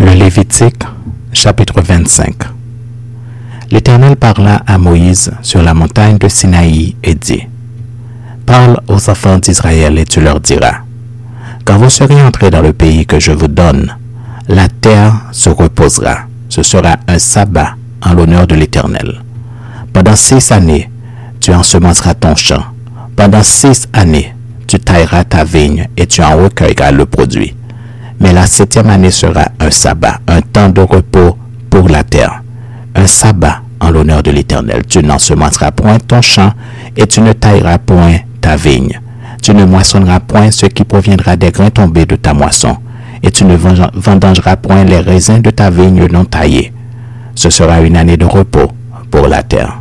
Le Lévitique, chapitre 25. L'Éternel parla à Moïse sur la montagne de Sinaï et dit: Parle aux enfants d'Israël et tu leur diras: Quand vous serez entrés dans le pays que je vous donne, la terre se reposera. Ce sera un sabbat en l'honneur de l'Éternel. Pendant 6 années, tu ensemenceras ton champ. Pendant 6 années, tu tailleras ta vigne et tu en recueilleras le produit. Mais la 7e année sera un sabbat, un temps de repos pour la terre. Un sabbat en l'honneur de l'Éternel. Tu n'ensemenceras point ton champ et tu ne tailleras point ta vigne. Tu ne moissonneras point ce qui proviendra des grains tombés de ta moisson. Et tu ne vendangeras point les raisins de ta vigne non taillés. Ce sera une année de repos pour la terre.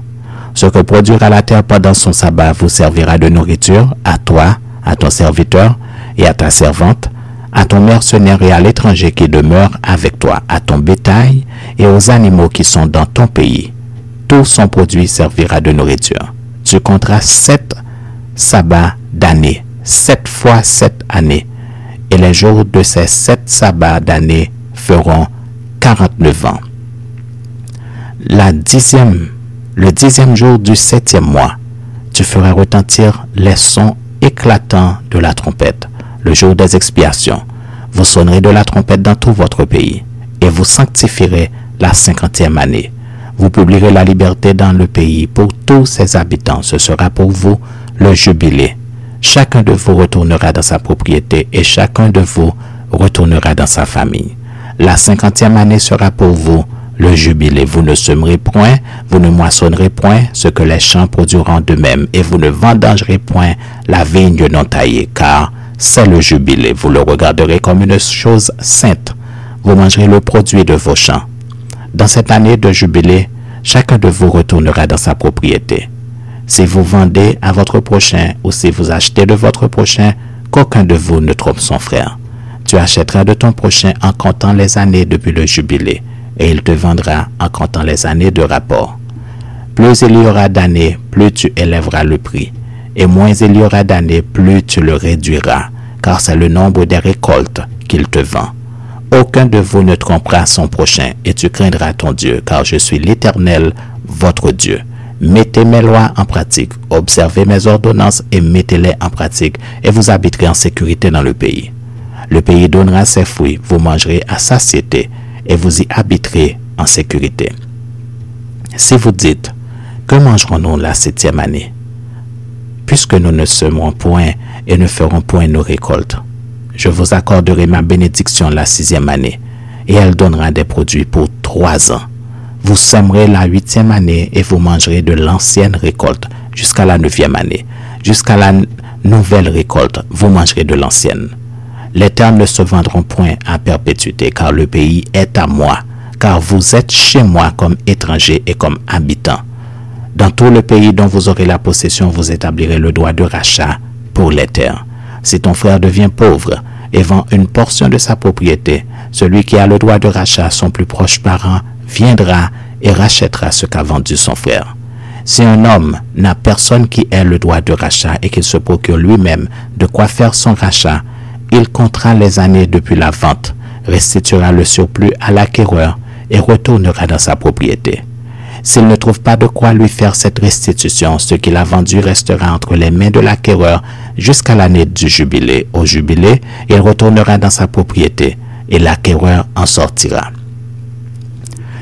Ce que produira la terre pendant son sabbat vous servira de nourriture à toi, à ton serviteur et à ta servante, à ton mercenaire et à l'étranger qui demeure avec toi, à ton bétail et aux animaux qui sont dans ton pays. Tout son produit servira de nourriture. Tu compteras 7 sabbats d'année, 7 fois 7 années, et les jours de ces 7 sabbats d'année feront 49 ans. Le 10e jour du 7e mois, tu feras retentir les sons éclatants de la trompette. Le jour des expiations, vous sonnerez de la trompette dans tout votre pays, et vous sanctifierez la 50e année. Vous publierez la liberté dans le pays pour tous ses habitants. Ce sera pour vous le jubilé. Chacun de vous retournera dans sa propriété, et chacun de vous retournera dans sa famille. La 50e année sera pour vous le jubilé. Vous ne semerez point, vous ne moissonnerez point ce que les champs produiront d'eux-mêmes, et vous ne vendangerez point la vigne non taillée, car c'est le jubilé. Vous le regarderez comme une chose sainte. Vous mangerez le produit de vos champs. Dans cette année de jubilé, chacun de vous retournera dans sa propriété. Si vous vendez à votre prochain ou si vous achetez de votre prochain, qu'aucun de vous ne trompe son frère. Tu achèteras de ton prochain en comptant les années depuis le jubilé, et il te vendra en comptant les années de rapport. Plus il y aura d'années, plus tu élèveras le prix, et moins il y aura d'années, plus tu le réduiras, car c'est le nombre des récoltes qu'il te vend. Aucun de vous ne trompera son prochain, et tu craindras ton Dieu, car je suis l'Éternel, votre Dieu. Mettez mes lois en pratique, observez mes ordonnances et mettez-les en pratique, et vous habiterez en sécurité dans le pays. Le pays donnera ses fruits, vous mangerez à satiété, et vous y habiterez en sécurité. Si vous dites: que mangerons-nous la 7e année? Puisque nous ne semerons point et ne ferons point nos récoltes, je vous accorderai ma bénédiction la 6e année, et elle donnera des produits pour 3 ans. Vous sèmerez la 8e année et vous mangerez de l'ancienne récolte jusqu'à la 9e année. Jusqu'à la nouvelle récolte, vous mangerez de l'ancienne. Les terres ne se vendront point à perpétuité, car le pays est à moi, car vous êtes chez moi comme étrangers et comme habitants. Dans tout le pays dont vous aurez la possession, vous établirez le droit de rachat pour les terres. Si ton frère devient pauvre et vend une portion de sa propriété, celui qui a le droit de rachat, son plus proche parent, viendra et rachètera ce qu'a vendu son frère. Si un homme n'a personne qui ait le droit de rachat et qu'il se procure lui-même de quoi faire son rachat, il comptera les années depuis la vente, restituera le surplus à l'acquéreur et retournera dans sa propriété. S'il ne trouve pas de quoi lui faire cette restitution, ce qu'il a vendu restera entre les mains de l'acquéreur jusqu'à l'année du jubilé. Au jubilé, il retournera dans sa propriété et l'acquéreur en sortira.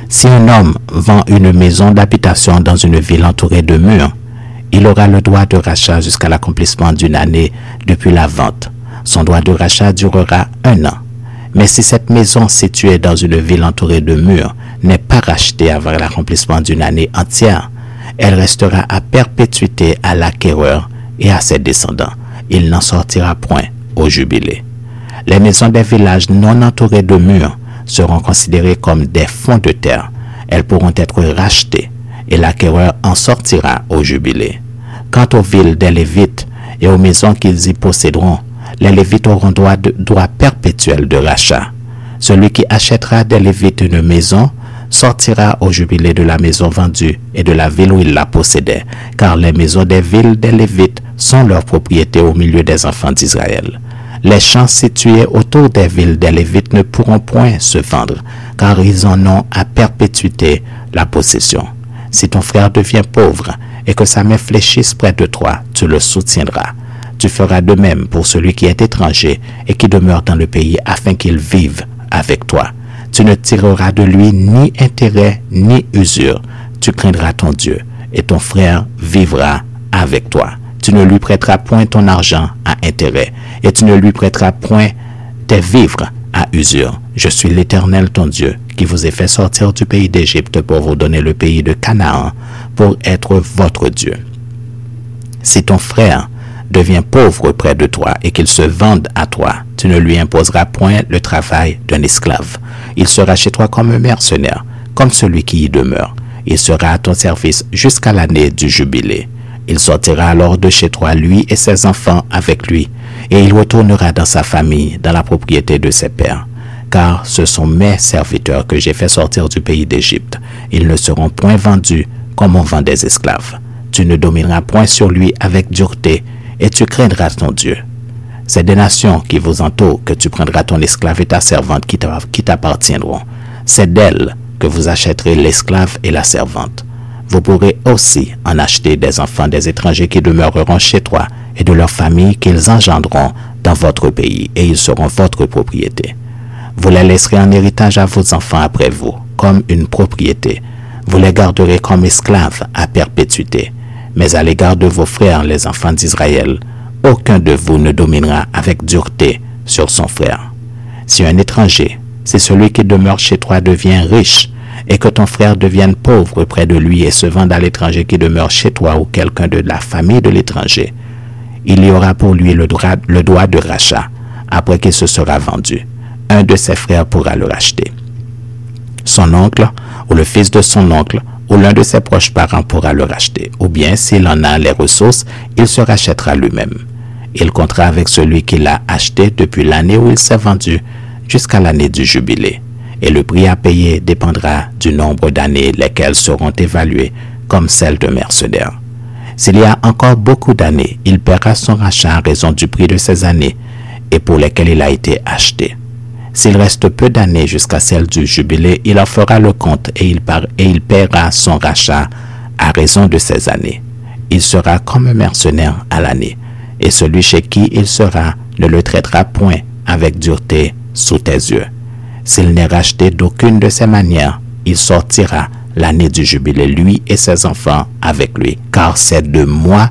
Si un homme vend une maison d'habitation dans une ville entourée de murs, il aura le droit de rachat jusqu'à l'accomplissement d'une année depuis la vente. Son droit de rachat durera 1 an. Mais si cette maison située dans une ville entourée de murs n'est pas rachetée avant l'accomplissement d'une année entière, elle restera à perpétuité à l'acquéreur et à ses descendants. Il n'en sortira point au jubilé. Les maisons des villages non entourés de murs seront considérées comme des fonds de terre. Elles pourront être rachetées et l'acquéreur en sortira au jubilé. Quant aux villes des Lévites et aux maisons qu'ils y posséderont, les Lévites auront droit perpétuel de rachat. Celui qui achètera des Lévites une maison sortira au jubilé de la maison vendue et de la ville où il la possédait, car les maisons des villes des Lévites sont leur propriété au milieu des enfants d'Israël. Les champs situés autour des villes des Lévites ne pourront point se vendre, car ils en ont à perpétuité la possession. Si ton frère devient pauvre et que sa main fléchisse près de toi, tu le soutiendras. Tu feras de même pour celui qui est étranger et qui demeure dans le pays afin qu'il vive avec toi. Tu ne tireras de lui ni intérêt ni usure. Tu craindras ton Dieu et ton frère vivra avec toi. Tu ne lui prêteras point ton argent à intérêt et tu ne lui prêteras point tes vivres à usure. Je suis l'Éternel ton Dieu qui vous ai fait sortir du pays d'Égypte pour vous donner le pays de Canaan pour être votre Dieu. Si ton frère devient pauvre près de toi et qu'il se vende à toi, tu ne lui imposeras point le travail d'un esclave. Il sera chez toi comme un mercenaire, comme celui qui y demeure. Il sera à ton service jusqu'à l'année du jubilé. Il sortira alors de chez toi, lui et ses enfants avec lui, et il retournera dans sa famille, dans la propriété de ses pères. Car ce sont mes serviteurs que j'ai fait sortir du pays d'Égypte. Ils ne seront point vendus comme on vend des esclaves. Tu ne domineras point sur lui avec dureté, et tu craindras ton Dieu. C'est des nations qui vous entourent que tu prendras ton esclave et ta servante qui t'appartiendront. C'est d'elles que vous achèterez l'esclave et la servante. Vous pourrez aussi en acheter des enfants des étrangers qui demeureront chez toi et de leurs familles qu'ils engendreront dans votre pays, et ils seront votre propriété. Vous les laisserez en héritage à vos enfants après vous, comme une propriété. Vous les garderez comme esclaves à perpétuité. Mais à l'égard de vos frères, les enfants d'Israël, aucun de vous ne dominera avec dureté sur son frère. Si un étranger, si celui qui demeure chez toi devient riche, et que ton frère devienne pauvre près de lui et se vende à l'étranger qui demeure chez toi ou quelqu'un de la famille de l'étranger, il y aura pour lui le droit de rachat après qu'il se sera vendu. Un de ses frères pourra le racheter. Son oncle ou le fils de son oncle ou l'un de ses proches parents pourra le racheter. Ou bien, s'il en a les ressources, il se rachètera lui-même. Il comptera avec celui qui l'a acheté depuis l'année où il s'est vendu jusqu'à l'année du jubilé. Et le prix à payer dépendra du nombre d'années lesquelles seront évaluées comme celles de mercenaires. S'il y a encore beaucoup d'années, il paiera son rachat à raison du prix de ces années et pour lesquelles il a été acheté. S'il reste peu d'années jusqu'à celle du jubilé, il en fera le compte et il paiera son rachat à raison de ces années. Il sera comme un mercenaire à l'année, et celui chez qui il sera ne le traitera point avec dureté sous tes yeux. S'il n'est racheté d'aucune de ces manières, il sortira l'année du jubilé, lui et ses enfants avec lui, car c'est de moi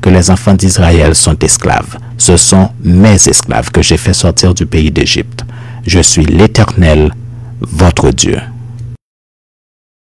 que les enfants d'Israël sont esclaves. Ce sont mes esclaves que j'ai fait sortir du pays d'Égypte. Je suis l'Éternel, votre Dieu.